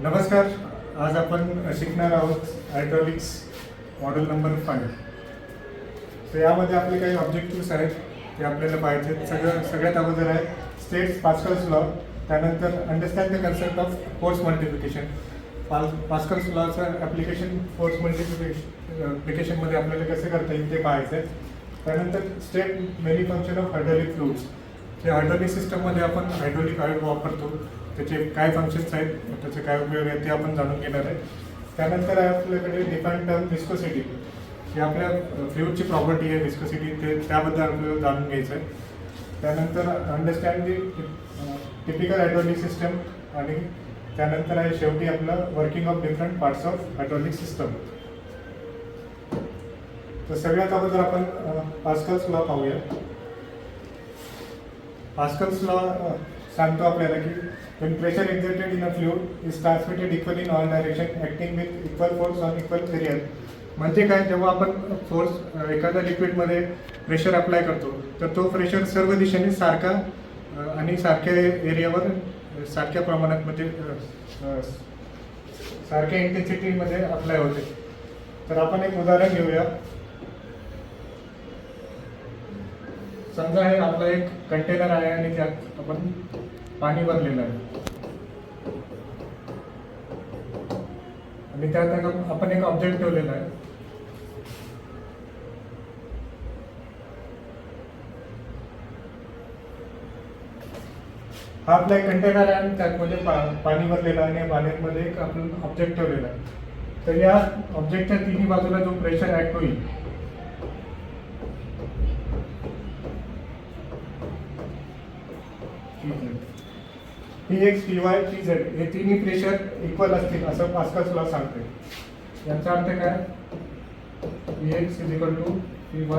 नमस्कार. आज आपण शिकणार आहोत हायड्रॉलिक्स मॉडेल नंबर 5. तर यामध्ये आपले काही ऑब्जेक्टिव्स आहेत ते आपल्याला पाहिजे. सगळ्यात अगोदर आहे स्टेट्स पास्कल्स लॉ, त्यानंतर understand the concept of force multiplication. Pascal's लॉचं ॲप्लिकेशन फोर्स मल्टिप्लिकेशनमध्ये आपल्याला कसं करता येईल ते पाहायचं आहे. त्यानंतर state many function of hydraulic fluids. जे हायड्रॉलिक सिस्टममध्ये आपण हायड्रॉलिक ऑइल वापरतो, त्याचे काय फंक्शन्स आहेत, त्याचे काय उपयोग आहेत ते आपण जाणून घेणार आहे. त्यानंतर आहे आपल्याकडे डिफाईन टर्म विस्कोसिटी, जी आपल्या फ्लुइडची प्रॉपर्टी आहे विस्कोसिटी, ते त्याबद्दल आपल्याला जाणून घ्यायचं आहे. त्यानंतर अंडरस्टँड दी टिपिकल हायड्रॉलिक सिस्टम, आणि त्यानंतर आहे शेवटी आपलं working of different parts of hydraulic system. तर सगळ्यात अगोदर आपण पास्कल्स लॉ पाहूया. पास्कल्स लॉ सांगतो आपल्याला की when pressure exerted in a fluid is transmitted equally in all direction acting with equal force on equal area. म्हणजे काय, जेव्हा आपण फोर्स एखाद्या लिक्विडमध्ये प्रेशर अप्लाय करतो तर तो प्रेशर सर्व दिशेने सारखा आणि सारख्या एरियावर सारख्या प्रमाणात म्हणजे सारख्या इंटेन्सिटीमध्ये अप्लाय होते. तर आपण एक उदाहरण घेऊया. समजा हे आपला एक कंटेनर आहे आणि त्यात आपण पाणी भरलेलं आहे आणि त्यात आपण एक ऑब्जेक्ट ठेवलेला आहे. हा आपला एक कंटेनर आहे आणि त्यामध्ये पाणी भरलेलं आहे आणि पाण्यामध्ये एक आपण ऑब्जेक्ट ठेवलेला आहे. तर या ऑब्जेक्टच्या तिन्ही बाजूला जो प्रेशर ऍक्ट होईल Px, Py, Pz हे तिन्ही प्रेशर इक्वल असतील असं पास्कल्स लॉ सांगते. याचा अर्थ काय, Px = Py =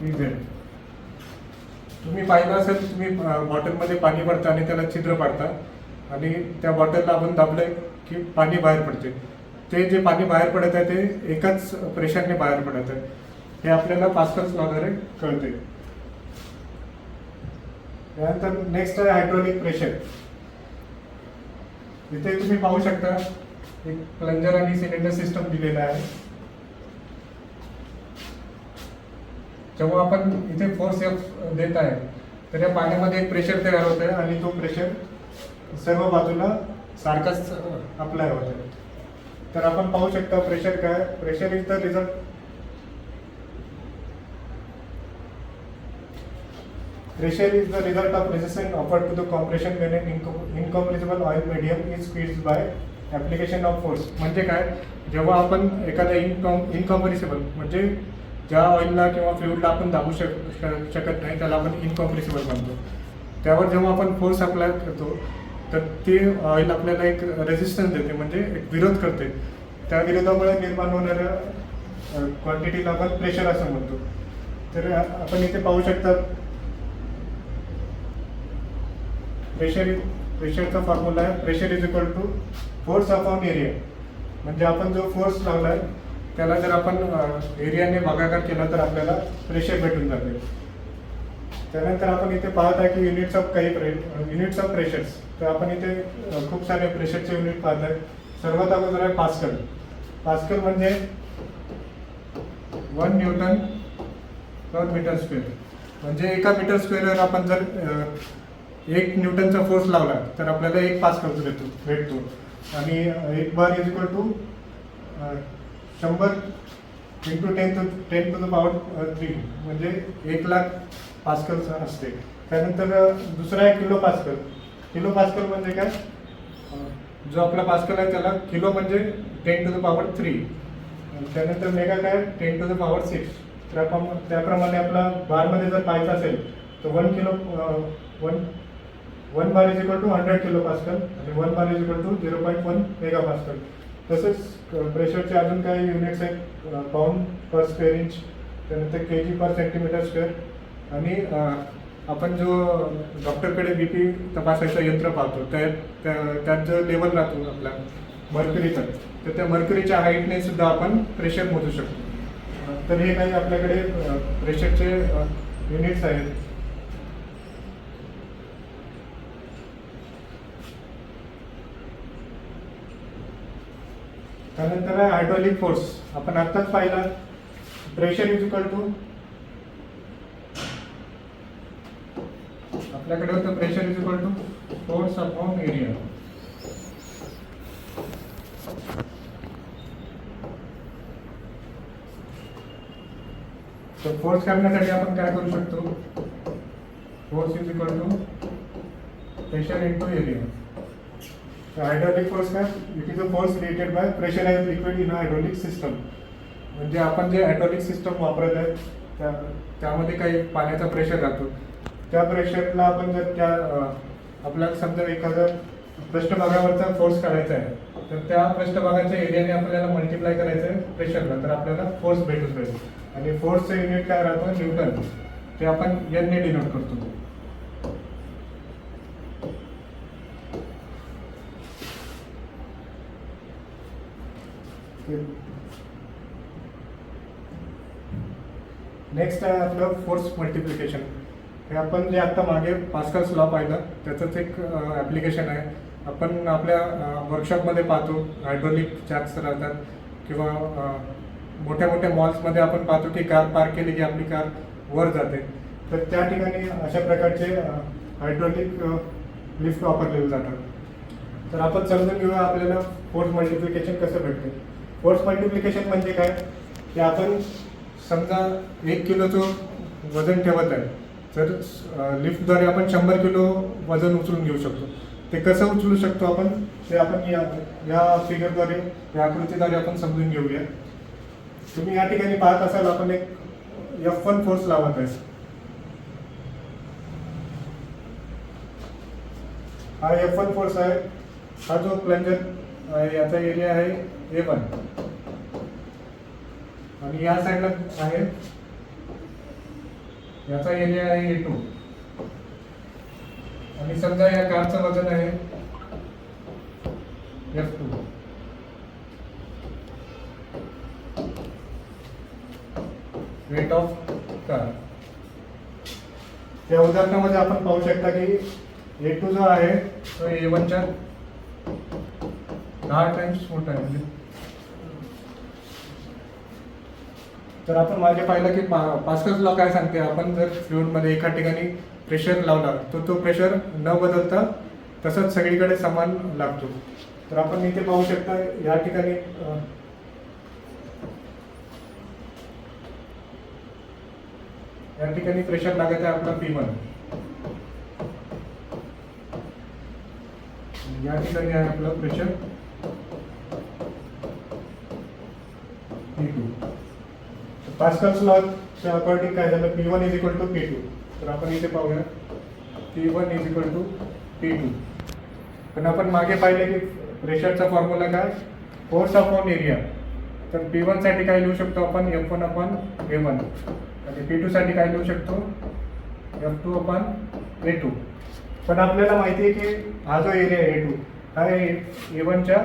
Pz. तुम्ही पाहिलं असेल, तुम्ही बॉटलमध्ये पाणी भरता आणि त्याला छिद्र पाडता आणि त्या बॉटलला आपण दाबलं की पाणी बाहेर पडते. ते जे पाणी बाहेर पडत आहे ते एकाच प्रेशरने बाहेर पडत आहे. हे आपल्याला पास्कल्स लॉद्वारे कळते. त्यानंतर नेक्स्ट आहे हायड्रॉलिक प्रेशर. इथे तुम्ही पाहू शकता एक प्लंजर आणि सिलेंडर सिस्टम दिलेला आहे. जेव्हा आपण इथे फोर्स देत आहे तर या पाण्यामध्ये एक प्रेशर तयार होत आहे आणि तो प्रेशर सर्व बाजूला सारखाच अप्लाय होत आहे. तर आपण पाहू शकता प्रेशर काय, pressure is the result Pressure is the result of resistance offered to the compression when an incompressible oil medium is squeezed by application of force. म्हणजे काय, जेव्हा आपण एखादा इनकॉम्प्रेसिबल म्हणजे ज्या ऑइलला किंवा फ्लुइडला आपण दाबू शकत नाही त्याला आपण इनकॉम्प्रेसिबल म्हणतो. त्यावर जेव्हा आपण फोर्स अप्लाय करतो तर ते ऑइल आपल्याला एक रेजिस्टन्स देते, म्हणजे एक विरोध करते. त्या विरोधामुळे निर्माण होणाऱ्या क्वांटिटीला आपण प्रेशर असं म्हणतो. तर आपण इथे पाहू शकता प्रेशरचा फॉर्म्युला आहे प्रेशर = फोर्स अपॉन एरिया. म्हणजे आपण जो फोर्स लावलाय त्याला जर आपण एरियाने भागाकार केला तर आपल्याला प्रेशर भेटून जाते. त्यानंतर आपण इथे पाहत आहे की युनिट्स ऑफ प्रेशर्स. तर आपण इथे खूप सारे प्रेशरचे युनिट पाहत आहे. सर्वात अगोदर आहे पास्कल. पास्कल म्हणजे 1 न्यूटन पर मीटर स्क्वेअर. म्हणजे एका मीटर स्क्वेअरवर आपण जर 1 न्यूटनचा फोर्स लावला तर आपल्याला 1 पास्कल भेटतो. आणि 1 बार = 100 × 10⁻³ म्हणजे 1,00,000 पास्कल्स असते. त्यानंतर दुसरा आहे किलो पास्कल. किलो पास्कल म्हणजे काय, जो आपला पास्कल आहे त्याला किलो म्हणजे 10⁻³. त्यानंतर मेगा काय 10⁻⁶. त्याप्रमाणे आपला बारमध्ये जर पाहायचं असेल तर 1 बार = 100 किलो पास्कल आणि 1 बार = 0.1 मेगा पास्कल. तसेच प्रेशरचे अजून काही युनिट्स आहेत, पाऊंड पर स्क्वेअर इंच, त्यानंतर kg पर सेंटीमीटर स्क्वेअर. आणि आपण जो डॉक्टरकडे BP तपासायचं यंत्र पाहतो त्यात जो लेवल राहतो आपला मर्क्युरीचा, तर त्या मर्क्युरीच्या हाईटने सुद्धा आपण प्रेशर मोजू शकतो. तर हे काही आपल्याकडे प्रेशरचे युनिट्स आहेत. त्यानंतर आहे हायड्रॉलिक फोर्स. आपण आत्ताच पाहिला प्रेशर इज इक्वल टू, आपल्याकडे होतं pressure is equal to force upon area. तर फोर्स करण्यासाठी आपण काय करू शकतो, force is equal to pressure into area. Hydraulic force काय, it is a force created by pressurized liquid in hydraulic system. म्हणजे आपण जे हायड्रॉलिक सिस्टम वापरत आहे त्यामध्ये काही पाण्याचा प्रेशर राहतो. त्या प्रेशरला आपण जर त्या आपल्याला समजा एखादा पृष्ठभागावरचा फोर्स काढायचा आहे, तर त्या पृष्ठभागाच्या एरियाने आपल्याला मल्टिप्लाय करायचं आहे प्रेशरला, तर आपल्याला फोर्स भेटून जाईल. आणि फोर्सचं युनिट काय राहतं, न्यूटन. ते आपण एन ने डिनोट करतो. नेक्स्ट आहे आपलं फोर्स मल्टिप्लिकेशन. हे आपण जे आता मागे पास्कल्स लॉ पाहिलं त्याचंच एक ॲप्लिकेशन आहे. आपण आपल्या वर्कशॉपमध्ये पाहतो हायड्रॉलिक जॅक्स राहतात, किंवा मोठ्या मोठ्या मॉल्समध्ये आपण पाहतो की कार पार्क केली की आपली कार वर जाते. तर त्या ठिकाणी अशा प्रकारचे हायड्रॉलिक लिफ्ट वापरलेले जातात. तर आपण समजून घेऊया आपल्याला फोर्स मल्टिप्लिकेशन कसं भेटते. फोर्स मल्टिप्लिकेशन म्हणजे काय, की आपण समजा 1 किलोचं वजन ठेवत आहे, तर लिफ्टद्वारे आपण 100 किलो वजन उचलून घेऊ शकतो. ते कसं उचलू शकतो आपण, ते आपण या फिगरद्वारे, या आकृतीद्वारे आपण समजून घेऊया. तुम्ही या ठिकाणी पाहत असाल आपण एक F1 फोर्स लावत आहे. हा F1 फोर्स आहे. हा जो प्लंजर आहे याचा एरिया आहे A1 आणि या साईडला आहे याचा एरिया आहे A2. आणि समजा या कारचं वजन आहे F2. Weight of car. त्या उदाहरणामध्ये आपण पाहू शकता की A2 जो आहे तो A1 च्या 10 टाइम्स मोठा आहे. म्हणजे तर आपण मागे पाहिलं की पास्कल्स लॉ काय सांगते, आपण जर फ्लुइडमध्ये एका ठिकाणी प्रेशर लावला तर तो प्रेशर न बदलता तसंच सगळीकडे समान लागतो. तर आपण इथे पाहू शकता या ठिकाणी प्रेशर लागत आहे आपला P1. या ठिकाणी आहे आपलं प्रेशर P2. पास्कल्स लॉच्या अकॉर्डिंग काय झालं, P1 is equal to P2. तर आपण इथे पाहूया P1 is equal to P2. पण आपण मागे पाहिले की प्रेशरचा फॉर्म्युला काय, फोर्स अपॉन एरिया. तर P1 साठी काय लिहू शकतो आपण, F1 अपॉन A1. आणि P2 साठी काय लिहू शकतो, F2 अपॉन A2. पण आपल्याला माहिती आहे की हा जो एरिया आहे A2 हा A1 च्या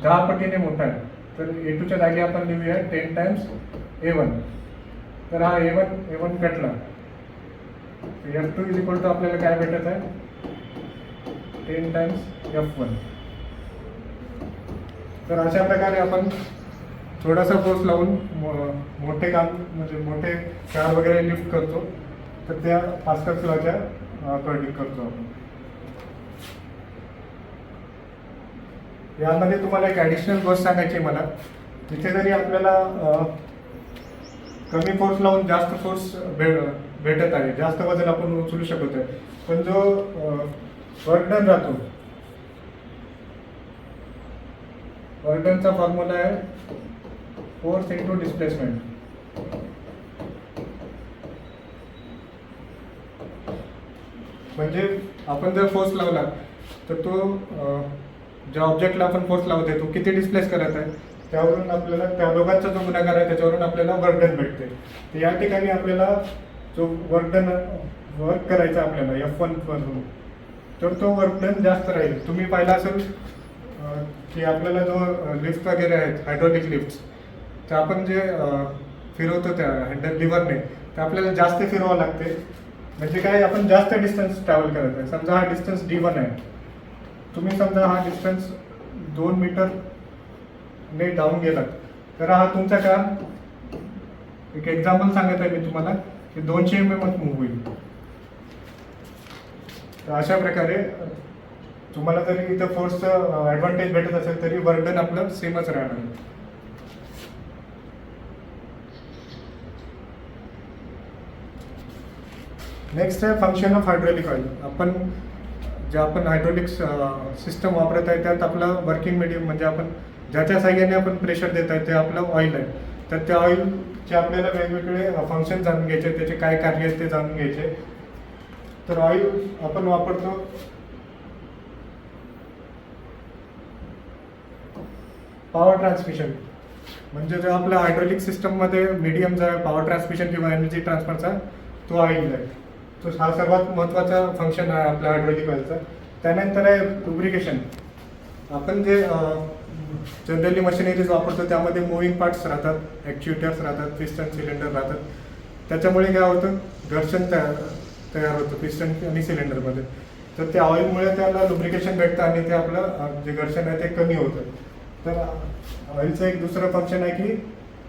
10 पटीने मोठा आहे. तर A2 च्या जागी आपण लिहूया 10 टाइम्स A1. तर हा A1 catla, F2 is equal to आपल्याला काय भेटत आहे 10 टाइम्स F1. तर अशा प्रकारे आपण थोडासा फोर्स लावून मोठे काम म्हणजे मोठे कार वगैरे लिफ्ट करतो. तर त्या पास्कल्स लॉच्या अकॉर्डिंग करतो आपण. यामध्ये तुम्हाला एक ॲडिशनल गोष्ट सांगायची मला, तिथे जरी आपल्याला कमी फोर्स लावून जास्त फोर्स भेटत आहे, जास्त वजन आपण उचलू शकत आहे, पण जो वर्क डन राहतो, वर्क डनचा फॉर्म्युला आहे फोर्स इंटू डिस्प्लेसमेंट. म्हणजे आपण जर फोर्स लावला तर तो ज्या ऑब्जेक्टला आपण फोर्स लावतोय तो किती डिस्प्लेस करत आहे त्यावरून आपल्याला त्या दोघांचा जो गुणाकार आहे त्याच्यावरून आपल्याला वर्क डन भेटते. तर या ठिकाणी आपल्याला जो वर्क करायचा आपल्याला F1 पासून, तर तो वर्क डन जास्त राहील. तुम्ही पाहिला असेल की आपल्याला जो लिफ्ट वगैरे आहेत हायड्रॉलिक लिफ्ट, तर आपण जे फिरवतो त्या हँडल लिव्हरने, तर आपल्याला जास्त फिरवावं लागते. म्हणजे काय, आपण जास्त डिस्टन्स ट्रॅव्हल करत आहे. समजा हा डिस्टन्स D1 आहे, तुम्ही समजा हा डिस्टन्स 2 मीटर ने डाऊन गेलात तर हा तुमचा कार, एक एक्झाम्पल सांगत आहे मी तुम्हाला, की 200 mm मूव्ह होईल. तर अशा प्रकारे तुम्हाला जरी इथं फोर्सचं ॲडव्हान्टेज भेटत असेल तरी वर्डन आपलं सेमच राहणार. नेक्स्ट आहे फंक्शन ऑफ हायड्रोलिक ऑइल. आपण हायड्रोलिक सिस्टम वापरत आहे त्यात आपलं वर्किंग मीडियम म्हणजे आपण ज्याच्या साहाय्याने आपण प्रेशर देत आहे ते आपलं ऑइल आहे. तर त्या ऑइलचे आपल्याला वेगवेगळे फंक्शन जाणून घ्यायचे, त्याचे काय कार्य आहेत ते जाणून घ्यायचे. तर ऑइल आपण वापरतो पॉवर ट्रान्समिशन, म्हणजे जो आपल्या हायड्रोलिक सिस्टममध्ये मीडियम जो आहे पॉवर ट्रान्समिशन किंवा एनर्जी ट्रान्सफरचा, तो ऑइल आहे. तो हा सर्वात महत्त्वाचा फंक्शन आहे आपल्या हायड्रोलिक ऑइलचा. त्यानंतर आहे लुब्रिकेशन. आपण जे जनरली मशिनरीज वापरतो त्यामध्ये मुव्हिंग पार्ट्स राहतात, ॲक्च्युएटर्स राहतात, पिस्टन सिलेंडर राहतात. त्याच्यामुळे काय होतं, घर्षण तयार होतं पिस्टन आणि सिलेंडरमध्ये. तर त्या ऑइलमुळे त्याला लुब्रिकेशन भेटतं आणि ते आपलं जे घर्षण आहे ते कमी होतं. तर ऑइलचं एक दुसरं फंक्शन आहे की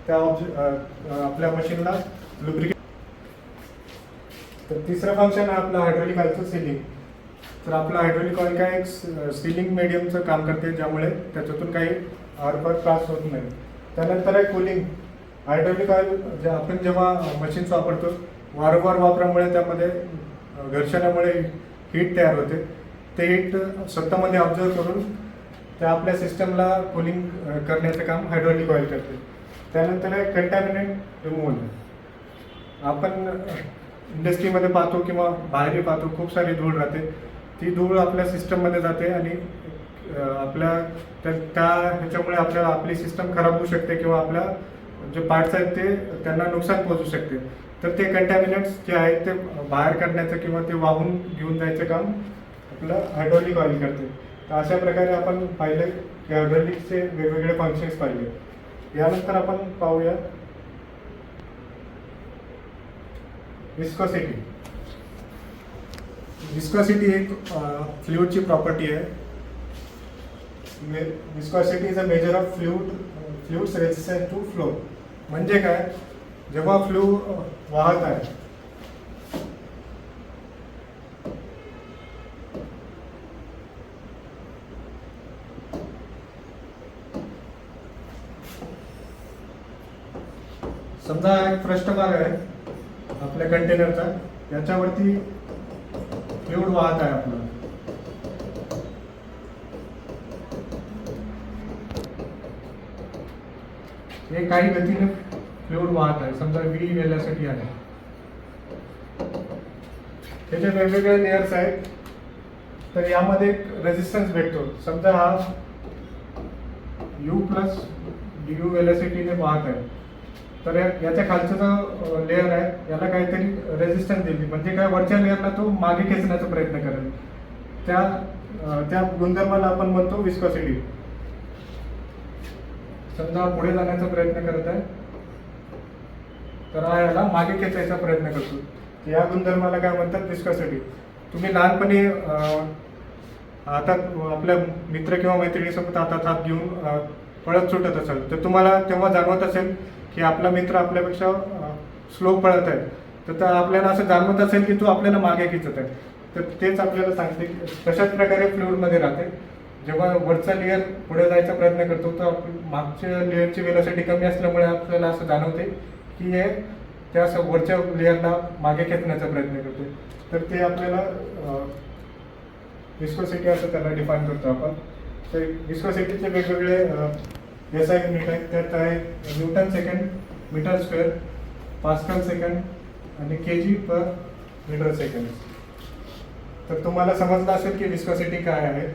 त्या आपल्या मशीनला लुब्रिकेट. तर तिसरं फंक्शन आहे आपलं हायड्रोलिक ऑइलचं सीलिंग. तर आपलं हायड्रोलिक ऑइल काय एक सीलिंग मीडियमचं काम करते, ज्यामुळे त्याच्यातून काही आरपार त्रास होत नाही. त्यानंतर आहे कूलिंग. हायड्रोलिक ऑइल जे आपण जेव्हा मशीन्स वापरतो वारंवार वापरामुळे त्यामध्ये घर्षणामुळे हीट तयार होते. ते हीट स्वतःमध्ये ऑब्झर्व करून त्या आपल्या सिस्टमला कूलिंग करण्याचं काम हायड्रोलिक ऑइल करते. त्यानंतर आहे कंटॅमिनेंट रिमूव्हल. आपण इंडस्ट्रीमध्ये पाहतो किंवा बाहेरही पाहतो, खूप सारी धूळ राहते. ती धूळ आपल्या सिस्टममध्ये जाते आणि आपल्या त्या ह्याच्यामुळे आपल्याला आपली सिस्टम खराब होऊ शकते किंवा आपल्या जे पार्ट्स आहेत ते त्यांना नुकसान पोहोचू शकते. तर ते कंटॅमिनंट्स जे आहेत ते बाहेर काढण्याचं किंवा ते वाहून घेऊन जायचं काम आपलं हायड्रोलिक ऑइल करते. तर अशा प्रकारे आपण पाहिले की हायड्रोलिकचे वेगवेगळे फंक्शन्स पाहिले. यानंतर आपण पाहूया विस्कोसिटी. विस्कोसिटी एक फ्लुइडची प्रॉपर्टी आहे. Viscosity is a measure of fluid's resistance to flow. म्हणजे काय, जेव्हा वाहत आहे समजा एक पृष्ठभाग आहे आपल्या कंटेनरचा, याच्यावरती फ्लुइड वाहत आहे आपलं. हे काही गतीने फ्लुइड वाहत आहे, समजा V वेलोसिटी आहे. त्याचे वेगवेगळे लेयर्स आहेत. तर यामध्ये एक रेजिस्टन्स भेटतो. समजा हा U प्लस du वेलोसिटीने वाहत आहे. तर याच्या खालचा जो लेअर आहे याला काहीतरी रेजिस्टन्स दिली, म्हणजे काय, वरच्या लेअरला तो मागे खेचण्याचा प्रयत्न करेल. त्या गुणधर्माला आपण म्हणतो विस्कोसिटी. समजा पुढे जाण्याचा प्रयत्न करत आहे तर हा याला मागे खेचायचा प्रयत्न करतो. या गुणधर्माला काय म्हणतात, विस्कोसिटी. तुम्ही लहानपणी हातात आपल्या मित्र किंवा मैत्रिणीसोबत हातात हात घेऊन पळत सुटत असाल तर तुम्हाला तेव्हा जाणवत असेल की आपला मित्र आपल्यापेक्षा स्लो पळत आहे. तर आपल्याला असं जाणवत असेल की तो आपल्याला मागे खेचत आहे. तर तेच आपल्याला सांगते की तशाच प्रकारे फ्लुइडमध्ये राहते. जेव्हा वरचा लेअर पुढे जायचा प्रयत्न करतो तर मागच्या लेअरची वेलोसिटी कमी असल्यामुळे आपल्याला असं जाणवते की हे त्या वरच्या लेअरला मागे खेचण्याचा प्रयत्न करतो. तर ते आपल्याला विस्कोसिटी असं त्याला डिफाईन करतो आपण. तर विस्कोसिटीचे वेगवेगळे SI युनिट आहेत. त्यात आहे newton second metre square, pascal second आणि kg पर मीटर सेकंड. तर तुम्हाला समजलं असेल की विस्कोसिटी काय आहे.